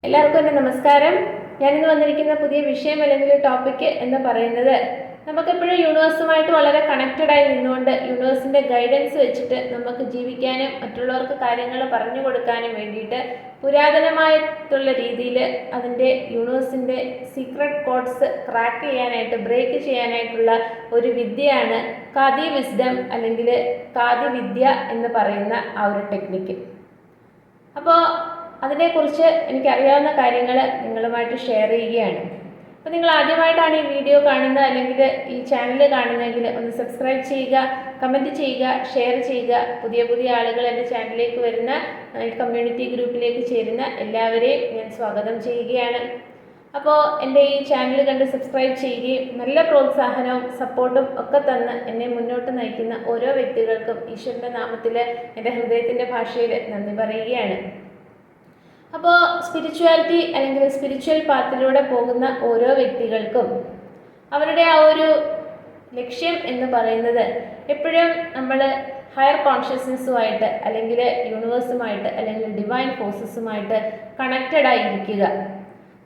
എല്ലാവർക്കും എൻ്റെ നമസ്കാരം. ഞാനിന്ന് വന്നിരിക്കുന്ന പുതിയ വിഷയം അല്ലെങ്കിൽ ടോപ്പിക്ക് എന്ന് പറയുന്നത് നമുക്കെപ്പോഴും യൂണിവേഴ്സുമായിട്ട് വളരെ കണക്റ്റഡായി നിന്നുകൊണ്ട് യൂണിവേഴ്സിൻ്റെ ഗൈഡൻസ് വെച്ചിട്ട് നമുക്ക് ജീവിക്കാനും മറ്റുള്ളവർക്ക് കാര്യങ്ങൾ പറഞ്ഞു കൊടുക്കാനും വേണ്ടിയിട്ട് പുരാതനമായിട്ടുള്ള രീതിയിൽ അതിൻ്റെ യൂണിവേഴ്സിൻ്റെ സീക്രട്ട് കോഡ്സ് ക്രാക്ക് ചെയ്യാനായിട്ട് ബ്രേക്ക് ചെയ്യാനായിട്ടുള്ള ഒരു വിദ്യയാണ് കാതി വിസ്ഡം അല്ലെങ്കിൽ കാതി വിദ്യ എന്ന് പറയുന്ന ആ ഒരു ടെക്നിക്ക്. അപ്പോൾ അതിനെക്കുറിച്ച് എനിക്കറിയാവുന്ന കാര്യങ്ങൾ നിങ്ങളുമായിട്ട് ഷെയർ ചെയ്യുകയാണ്. അപ്പോൾ നിങ്ങൾ ആദ്യമായിട്ടാണ് ഈ വീഡിയോ കാണുന്നത് അല്ലെങ്കിൽ ഈ ചാനൽ കാണുന്നതെങ്കിൽ ഒന്ന് സബ്സ്ക്രൈബ് ചെയ്യുക, കമൻറ്റ് ചെയ്യുക, ഷെയർ ചെയ്യുക. പുതിയ പുതിയ ആളുകൾ എൻ്റെ ചാനലിലേക്ക് വരുന്ന കമ്മ്യൂണിറ്റി ഗ്രൂപ്പിലേക്ക് ചേരുന്ന എല്ലാവരെയും ഞാൻ സ്വാഗതം ചെയ്യുകയാണ്. അപ്പോൾ എൻ്റെ ഈ ചാനൽ കണ്ട് സബ്സ്ക്രൈബ് ചെയ്യുകയും നല്ല പ്രോത്സാഹനവും സപ്പോർട്ടും ഒക്കെ തന്ന് എന്നെ മുന്നോട്ട് നയിക്കുന്ന ഓരോ വ്യക്തികൾക്കും ഈശ്വരൻ്റെ നാമത്തിൽ എൻ്റെ ഹൃദയത്തിൻ്റെ ഭാഷയിൽ നന്ദി പറയുകയാണ്. അപ്പോൾ സ്പിരിച്വാലിറ്റി അല്ലെങ്കിൽ സ്പിരിച്വൽ പാത്തിലൂടെ പോകുന്ന ഓരോ വ്യക്തികൾക്കും അവരുടെ ആ ഒരു ലക്ഷ്യം എന്ന് പറയുന്നത് എപ്പോഴും നമ്മൾ ഹയർ കോൺഷ്യസ്നെസ്സുമായിട്ട് അല്ലെങ്കിൽ യൂണിവേഴ്സുമായിട്ട് അല്ലെങ്കിൽ ഡിവൈൻ ഫോഴ്സസുമായിട്ട് കണക്റ്റഡ് ആയിരിക്കുക.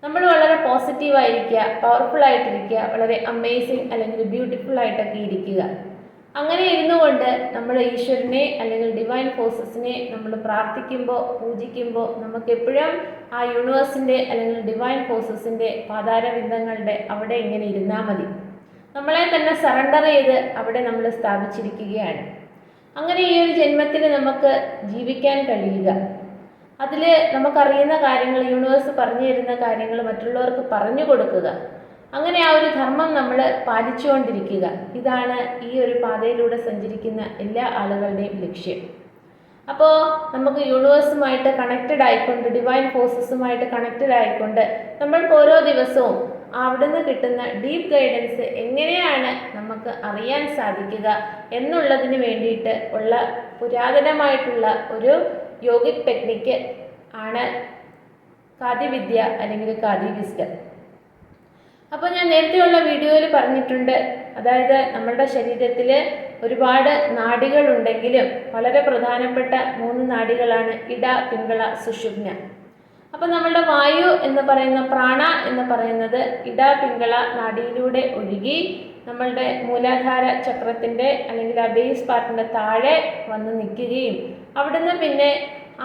നമ്മൾ വളരെ പോസിറ്റീവായിരിക്കുക, പവർഫുള്ളായിട്ടിരിക്കുക, വളരെ അമേസിങ് അല്ലെങ്കിൽ ബ്യൂട്ടിഫുൾ ആയിട്ടൊക്കെ ഇരിക്കുക. അങ്ങനെ ഇരുന്നുകൊണ്ട് നമ്മൾ ഈശ്വരനെ അല്ലെങ്കിൽ ഡിവൈൻ ഫോഴ്സസിനെ നമ്മൾ പ്രാർത്ഥിക്കുമ്പോൾ പൂജിക്കുമ്പോൾ നമുക്കെപ്പോഴും ആ യൂണിവേഴ്സിൻ്റെ അല്ലെങ്കിൽ ഡിവൈൻ ഫോഴ്സസിൻ്റെ പാതാരബിന്ദങ്ങളുടെ അവിടെ ഇങ്ങനെ ഇരുന്നാൽ മതി. നമ്മളെ തന്നെ സറണ്ടർ ചെയ്ത് അവിടെ നമ്മൾ സ്ഥാപിച്ചിരിക്കുകയാണ്. അങ്ങനെ ഈ ഒരു ജന്മത്തിൽ നമുക്ക് ജീവിക്കാൻ കഴിയുക. അതിൽ നമുക്കറിയുന്ന കാര്യങ്ങൾ, യൂണിവേഴ്സ് പറഞ്ഞു തരുന്ന കാര്യങ്ങൾ മറ്റുള്ളവർക്ക് പറഞ്ഞു കൊടുക്കുക. അങ്ങനെ ആ ഒരു ധർമ്മം നമ്മൾ പാലിച്ചുകൊണ്ടിരിക്കുക. ഇതാണ് ഈ ഒരു പാതയിലൂടെ സഞ്ചരിക്കുന്ന എല്ലാ ആളുകളുടെയും ലക്ഷ്യം. അപ്പോൾ നമുക്ക് യൂണിവേഴ്സുമായിട്ട് കണക്റ്റഡ് ആയിക്കൊണ്ട് ഡിവൈൻ ഫോഴ്സസുമായിട്ട് കണക്റ്റഡ് ആയിക്കൊണ്ട് നമ്മൾക്ക് ഓരോ ദിവസവും അവിടുന്ന് കിട്ടുന്ന ഡീപ്പ് ഗൈഡൻസ് എങ്ങനെയാണ് നമുക്ക് അറിയാൻ സാധിക്കുക എന്നുള്ളതിന് വേണ്ടിയിട്ട് ഉള്ള പുരാതനമായിട്ടുള്ള ഒരു യോഗിക് ടെക്നിക്ക് ആണ് കാതി വിദ്യ അല്ലെങ്കിൽ കാതി വിസ്ഡം. അപ്പോൾ ഞാൻ നേരത്തെയുള്ള വീഡിയോയിൽ പറഞ്ഞിട്ടുണ്ട്, അതായത് നമ്മളുടെ ശരീരത്തിൽ ഒരുപാട് നാഡികളുണ്ടെങ്കിലും വളരെ പ്രധാനപ്പെട്ട 3 നാഡികളാണ് ഇട, പിംഗള, സുഷുമ്ന. അപ്പോൾ നമ്മളുടെ വായു എന്ന് പറയുന്ന പ്രാണ എന്ന് പറയുന്നത് ഇട, പിംഗള നാഡിയിലൂടെ ഒഴുകി നമ്മളുടെ മൂലാധാര ചക്രത്തിൻ്റെ അല്ലെങ്കിൽ ആ ബേസ് പാർട്ടിൻ്റെ താഴെ വന്ന് നിൽക്കുകയും അവിടുന്ന് പിന്നെ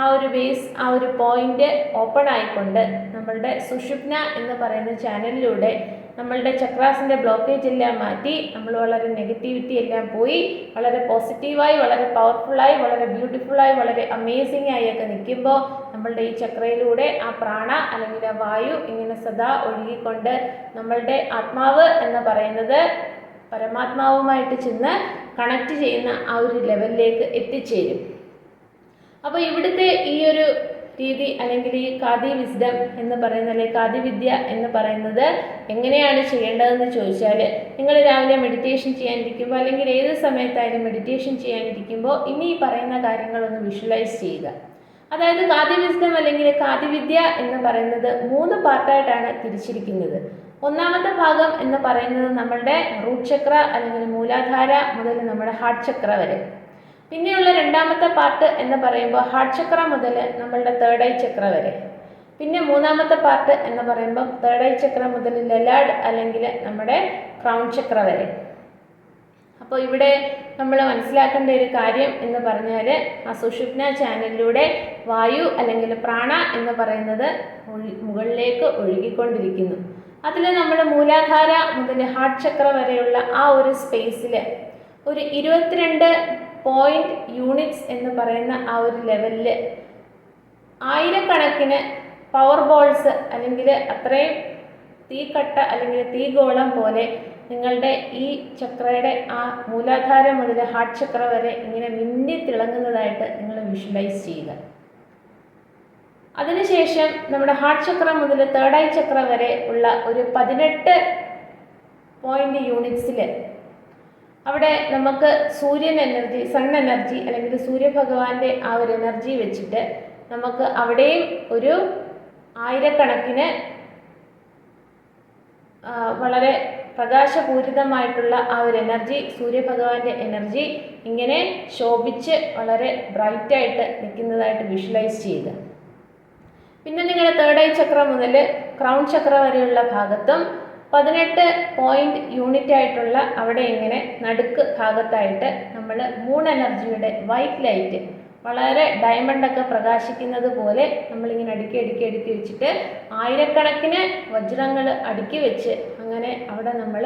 ആ ഒരു ബേസ് ആ ഒരു പോയിന്റ് ഓപ്പൺ ആയിക്കൊണ്ട് നമ്മളുടെ സുഷുപ്ന എന്ന് പറയുന്ന ചാനലിലൂടെ നമ്മളുടെ ചക്രാസിൻ്റെ ബ്ലോക്കേജ് എല്ലാം മാറ്റി നമ്മൾ വളരെ നെഗറ്റിവിറ്റി എല്ലാം പോയി വളരെ പോസിറ്റീവായി, വളരെ പവർഫുള്ളായി, വളരെ ബ്യൂട്ടിഫുള്ളായി, വളരെ അമേസിംഗ് ആയൊക്കെ നിൽക്കുമ്പോൾ നമ്മളുടെ ഈ ചക്രയിലൂടെ ആ പ്രാണ അല്ലെങ്കിൽ ആ വായു ഇങ്ങനെ സദാ ഒഴുകിക്കൊണ്ട് നമ്മളുടെ ആത്മാവ് എന്ന് പറയുന്നത് പരമാത്മാവുമായിട്ട് ചെന്ന് കണക്റ്റ് ചെയ്യുന്ന ആ ഒരു ലെവലിലേക്ക് എത്തിച്ചേരും. അപ്പോൾ ഇവിടുത്തെ ഈ ഒരു രീതി അല്ലെങ്കിൽ ഈ കാതി വിസ്ഡം എന്ന് പറയുന്ന അല്ലെങ്കിൽ കാതി വിദ്യ എന്ന് പറയുന്നത് എങ്ങനെയാണ് ചെയ്യേണ്ടതെന്ന് ചോദിച്ചാൽ, നിങ്ങൾ രാവിലെ മെഡിറ്റേഷൻ ചെയ്യാനിരിക്കുമ്പോൾ അല്ലെങ്കിൽ ഏത് സമയത്തായാലും മെഡിറ്റേഷൻ ചെയ്യാനിരിക്കുമ്പോൾ ഇനി ഈ പറയുന്ന കാര്യങ്ങളൊന്ന് വിഷ്വലൈസ് ചെയ്യുക. അതായത് കാതി വിസ്ഡം അല്ലെങ്കിൽ കാതി വിദ്യ എന്ന് പറയുന്നത് 3 പാർട്ടായിട്ടാണ് തിരിച്ചിരിക്കുന്നത്. ഒന്നാമത്തെ ഭാഗം എന്ന് പറയുന്നത് നമ്മളുടെ റൂട്ട് ചക്ര അല്ലെങ്കിൽ മൂലാധാര മുതൽ നമ്മുടെ ഹാർട്ട് ചക്ര വരെ. പിന്നെയുള്ള രണ്ടാമത്തെ പാർട്ട് എന്ന് പറയുമ്പോൾ ഹാർട്ട് ചക്ര മുതൽ നമ്മളുടെ തേർഡ് ഐ ചക്ര വരെ. പിന്നെ മൂന്നാമത്തെ പാർട്ട് എന്ന് പറയുമ്പോൾ തേർഡ് ഐ ചക്ര മുതൽ ലലാഡ് അല്ലെങ്കിൽ നമ്മുടെ ക്രൗൺ ചക്ര വരെ. അപ്പോൾ ഇവിടെ നമ്മൾ മനസ്സിലാക്കേണ്ട ഒരു കാര്യം എന്ന് പറഞ്ഞാൽ ആ സുഷുപ്ന ചാനലിലൂടെ വായു അല്ലെങ്കിൽ പ്രാണ എന്ന് പറയുന്നത് മുകളിലേക്ക് ഒഴുകിക്കൊണ്ടിരിക്കുന്നു. അതിൽ നമ്മൾ മൂലാധാര മുതൽ ഹാർട്ട് ചക്ര വരെയുള്ള ആ ഒരു സ്പേസിൽ ഒരു 22 യൂണിറ്റ്സ് എന്ന് പറയുന്ന ആ ഒരു ലെവലിൽ ആയിരക്കണക്കിന് പവർ ബോൾസ് അല്ലെങ്കിൽ അത്രയും തീക്കട്ട അല്ലെങ്കിൽ തീഗോളം പോലെ നിങ്ങളുടെ ഈ ചക്രയുടെ ആ മൂലാധാരം മുതൽ ഹാർട്ട് ചക്ര വരെ ഇങ്ങനെ മിന്നി തിളങ്ങുന്നതായിട്ട് നിങ്ങൾ വിഷ്വലൈസ് ചെയ്യുക. അതിനുശേഷം നമ്മുടെ ഹാർട്ട് ചക്ര മുതൽ തേർഡ് ഐ ചക്ര വരെ ഉള്ള ഒരു 18 യൂണിറ്റ്സിൽ അവിടെ നമുക്ക് സൂര്യൻ എനർജി, സൺ എനർജി അല്ലെങ്കിൽ സൂര്യഭഗവാന്റെ ആ ഒരു എനർജി വെച്ചിട്ട് നമുക്ക് അവിടെയും ഒരു ആയിരക്കണക്കിന് വളരെ പ്രകാശപൂരിതമായിട്ടുള്ള ആ ഒരു എനർജി, സൂര്യഭഗവാന്റെ എനർജി ഇങ്ങനെ ശോഭിച്ച് വളരെ ബ്രൈറ്റായിട്ട് നിൽക്കുന്നതായിട്ട് വിഷ്വലൈസ് ചെയ്യുക. പിന്നെ നിങ്ങളുടെ തേർഡ് ഐ ചക്ര മുതൽ ക്രൗൺ ചക്ര വരെയുള്ള ഭാഗത്തും 18 പോയിന്റ് യൂണിറ്റ് ആയിട്ടുള്ള അവിടെ ഇങ്ങനെ നടുക്ക് ഭാഗത്തായിട്ട് നമ്മൾ മൂൺ എനർജിയുടെ വൈറ്റ് ലൈറ്റ് വളരെ ഡയമണ്ടൊക്കെ പ്രകാശിക്കുന്നത് പോലെ നമ്മളിങ്ങനെ അടുക്കി അടുക്കി അടുക്കി വെച്ചിട്ട് ആയിരക്കണക്കിന് വജ്രങ്ങൾ അടുക്കി വെച്ച് അങ്ങനെ അവിടെ നമ്മൾ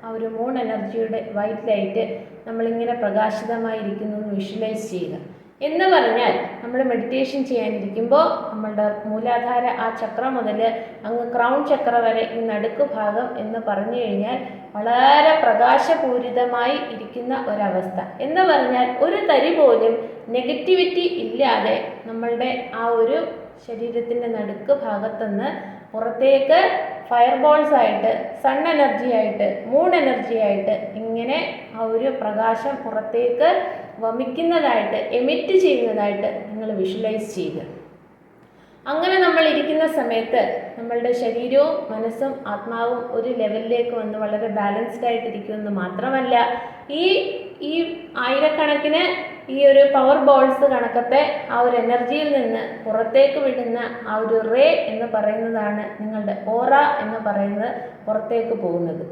ആ ഒരു മൂൺ എനർജിയുടെ വൈറ്റ് ലൈറ്റ് നമ്മളിങ്ങനെ പ്രകാശിതമായിരിക്കുന്നു എന്ന് വിഷ്വലൈസ് ചെയ്യുക. എന്ന് പറഞ്ഞാൽ നമ്മൾ മെഡിറ്റേഷൻ ചെയ്യാനിരിക്കുമ്പോൾ നമ്മളുടെ മൂലാധാര ആ ചക്ര മുതൽ അങ്ങ് ക്രൗൺ ചക്ര വരെ ഈ നടുക്ക് ഭാഗം എന്ന് പറഞ്ഞു കഴിഞ്ഞാൽ വളരെ പ്രകാശപൂരിതമായി ഇരിക്കുന്ന ഒരവസ്ഥ. എന്ന് പറഞ്ഞാൽ ഒരു തരി പോലും നെഗറ്റിവിറ്റി ഇല്ലാതെ നമ്മളുടെ ആ ഒരു ശരീരത്തിൻ്റെ നടുക്ക് ഭാഗത്തുനിന്ന് പുറത്തേക്ക് ഫയർബോൾസ് ആയിട്ട്, സൺ എനർജി ആയിട്ട്, മൂൺ എനർജി ആയിട്ട് ഇങ്ങനെ ആ ഒരു പ്രകാശം പുറത്തേക്ക് വമിക്കുന്നതായിട്ട്, എമിറ്റ് ചെയ്യുന്നതായിട്ട് നിങ്ങൾ വിഷ്വലൈസ് ചെയ്യുക. അങ്ങനെ നമ്മൾ ഇരിക്കുന്ന സമയത്ത് നമ്മളുടെ ശരീരവും മനസ്സും ആത്മാവും ഒരു ലെവലിലേക്ക് വന്ന് വളരെ ബാലൻസ്ഡ് ആയിട്ടിരിക്കുമെന്ന് മാത്രമല്ല, ഈ ആയിരക്കണക്കിന് ഈ ഒരു പവർ ബോൾസ് കണക്കത്തെ ആ ഒരു എനർജിയിൽ നിന്ന് പുറത്തേക്ക് വിടുന്ന ആ ഒരു റേ എന്ന് പറയുന്നതാണ് നിങ്ങളുടെ ഓറ എന്ന് പറയുന്നത് പുറത്തേക്ക് പോകുന്നത്.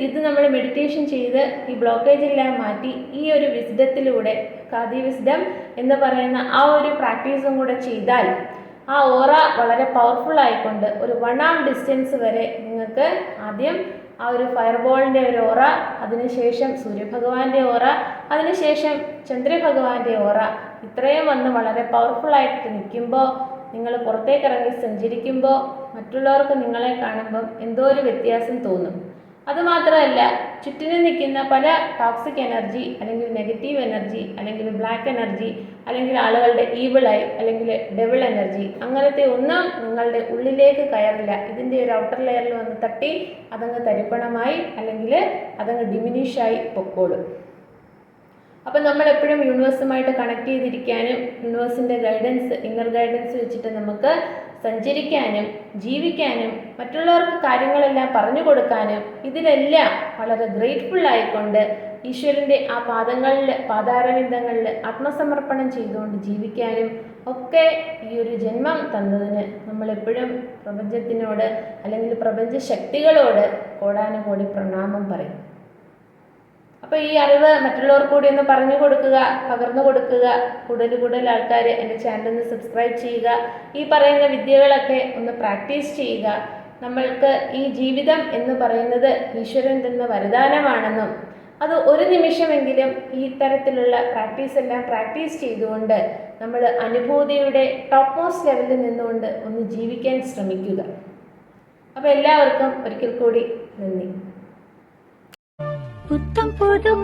ഇത് നമ്മൾ മെഡിറ്റേഷൻ ചെയ്ത് ഈ ബ്ലോക്കേജ് എല്ലാം മാറ്റി ഈ ഒരു വിസ്ഡത്തിലൂടെ ഖാദി വിസ്ഡം എന്ന് പറയുന്ന ആ ഒരു പ്രാക്ടീസും കൂടെ ചെയ്താൽ ആ ഓറ വളരെ പവർഫുൾ ആയിക്കൊണ്ട് ഒരു 1 arm ഡിസ്റ്റൻസ് വരെ നിങ്ങൾക്ക് ആദ്യം ആ ഒരു ഫയർബോളിൻ്റെ ഒരു ഓറ, അതിനുശേഷം സൂര്യഭഗവാന്റെ ഓറ, അതിനുശേഷം ചന്ദ്രഭഗവാന്റെ ഓറ, ഇത്രയും വന്ന് വളരെ പവർഫുള്ളായിട്ട് നിൽക്കുമ്പോൾ നിങ്ങൾ പുറത്തേക്ക് ഇറങ്ങി സഞ്ചരിക്കുമ്പോൾ മറ്റുള്ളവർക്ക് നിങ്ങളെ കാണുമ്പം എന്തോ ഒരു വ്യത്യാസം തോന്നും. അതുമാത്രമല്ല, ചുറ്റിനും നിൽക്കുന്ന പല ടോക്സിക് എനർജി അല്ലെങ്കിൽ നെഗറ്റീവ് എനർജി അല്ലെങ്കിൽ ബ്ലാക്ക് എനർജി അല്ലെങ്കിൽ ആളുകളുടെ ഈവിളായി അല്ലെങ്കിൽ ഡെവിൾ എനർജി അങ്ങനത്തെ ഒന്നും നിങ്ങളുടെ ഉള്ളിലേക്ക് കയറില്ല. ഇതിൻ്റെ ഒരു ഔട്ടർ ലെയറിൽ വന്ന് തട്ടി അതങ്ങ് തരിപ്പണമായി അല്ലെങ്കിൽ അതങ്ങ് ഡിമിനിഷായി പൊക്കോളും. അപ്പം നമ്മളെപ്പോഴും യൂണിവേഴ്സുമായിട്ട് കണക്ട് ചെയ്തിരിക്കാനും യൂണിവേഴ്സിൻ്റെ ഗൈഡൻസ്, ഇന്നർ ഗൈഡൻസ് വെച്ചിട്ട് നമുക്ക് സഞ്ചരിക്കാനും ജീവിക്കാനും മറ്റുള്ളവർക്ക് കാര്യങ്ങളെല്ലാം പറഞ്ഞു കൊടുക്കാനും ഇതിലെല്ലാം വളരെ ഗ്രേറ്റ്ഫുൾ ആയിക്കൊണ്ട് ഈശ്വരൻ്റെ ആ പാതാരവിന്ദങ്ങളിൽ ആത്മസമർപ്പണം ചെയ്തുകൊണ്ട് ജീവിക്കാനും ഒക്കെ ഈ ഒരു ജന്മം തന്നതിന് നമ്മളെപ്പോഴും പ്രപഞ്ചത്തിനോട് അല്ലെങ്കിൽ പ്രപഞ്ച ശക്തികളോട് കോടാനുകോടി പ്രണാമം പറയും. അപ്പോൾ ഈ അറിവ് മറ്റുള്ളവർക്ക് കൂടി ഒന്ന് പറഞ്ഞു കൊടുക്കുക, പകർന്നു കൊടുക്കുക. കൂടുതൽ ആൾക്കാർ എൻ്റെ ചാനലൊന്ന് സബ്സ്ക്രൈബ് ചെയ്യുക. ഈ പറയുന്ന വിദ്യകളൊക്കെ ഒന്ന് പ്രാക്ടീസ് ചെയ്യുക. നമ്മൾക്ക് ഈ ജീവിതം എന്ന് പറയുന്നത് ഈശ്വരൻ തന്ന വരദാനമാണെന്നും അത് ഒരു നിമിഷമെങ്കിലും ഈ തരത്തിലുള്ള പ്രാക്ടീസ് ചെയ്തുകൊണ്ട് നമ്മൾ അനുഭൂതിയുടെ ടോപ്പ് മോസ്റ്റ് ലെവലിൽ നിന്നുകൊണ്ട് ഒന്ന് ജീവിക്കാൻ ശ്രമിക്കുക. അപ്പോൾ എല്ലാവർക്കും ഒരിക്കൽ കൂടി നന്ദി. പുത്തം പുതും